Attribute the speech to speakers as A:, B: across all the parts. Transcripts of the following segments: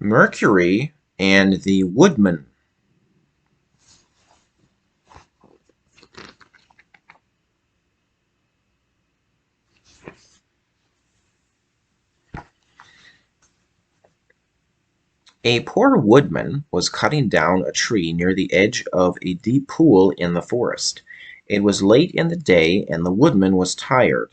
A: Mercury and the Woodman. A poor woodman was cutting down a tree near the edge of a deep pool in the forest. It was late in the day, and the woodman was tired.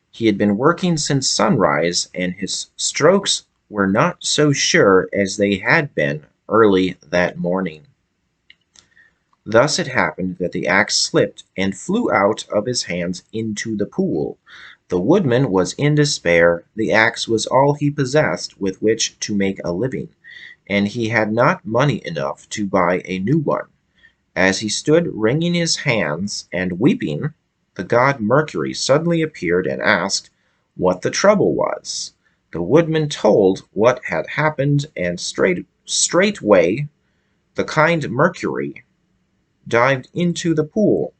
A: He had been working since sunrise, and his strokes were not so sure as they had been early that morning. Thus it happened that the axe slipped and flew out of his hands into the pool. The woodman was in despair. The axe was all he possessed with which to make a living, and he had not money enough to buy a new one. As he stood wringing his hands and weeping, the god Mercury suddenly appeared and asked what the trouble was. The woodman told what had happened, and straightway the kind Mercury dived into the pool.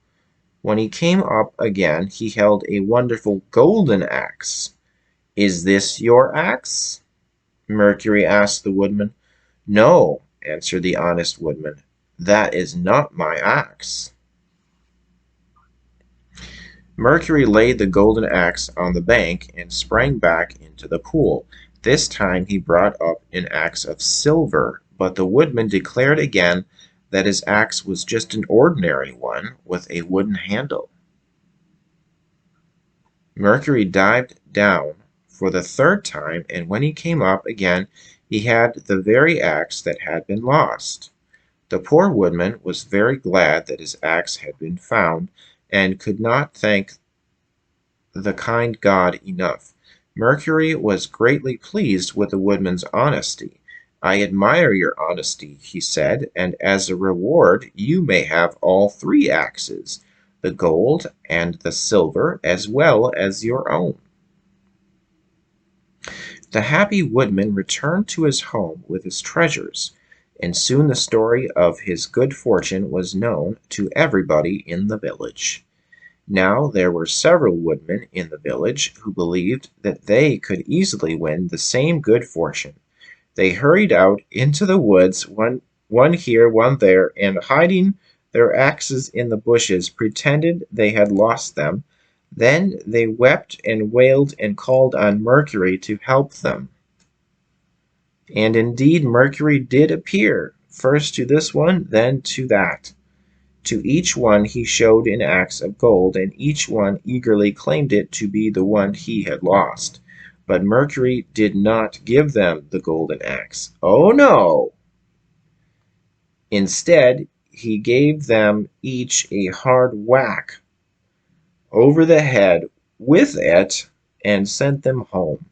A: When he came up again, he held a wonderful golden axe. "Is this your axe?" Mercury asked the woodman. "No," answered the honest woodman, "that is not my axe." Mercury laid the golden axe on the bank and sprang back into the pool. This time he brought up an axe of silver, but the woodman declared again that his axe was just an ordinary one with a wooden handle. Mercury dived down for the third time, and when he came up again he had the very axe that had been lost. The poor woodman was very glad that his axe had been found, and could not thank the kind god enough. Mercury was greatly pleased with the woodman's honesty. "I admire your honesty," he said, "and as a reward you may have all three axes, the gold and the silver, as well as your own." The happy woodman returned to his home with his treasures, and soon the story of his good fortune was known to everybody in the village. Now there were several woodmen in the village who believed that they could easily win the same good fortune. They hurried out into the woods, one here, one there, and hiding their axes in the bushes, pretended they had lost them. Then they wept and wailed and called on Mercury to help them. And indeed Mercury did appear, first to this one, then to that. To each one he showed an axe of gold, and each one eagerly claimed it to be the one he had lost. But Mercury did not give them the golden axe. Oh no! Instead, he gave them each a hard whack over the head with it and sent them home.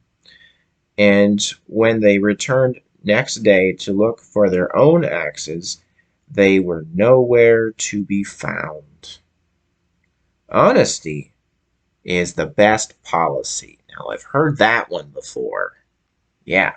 A: And when they returned next day to look for their own axes, they were nowhere to be found. Honesty is the best policy. Now, I've heard that one before. Yeah.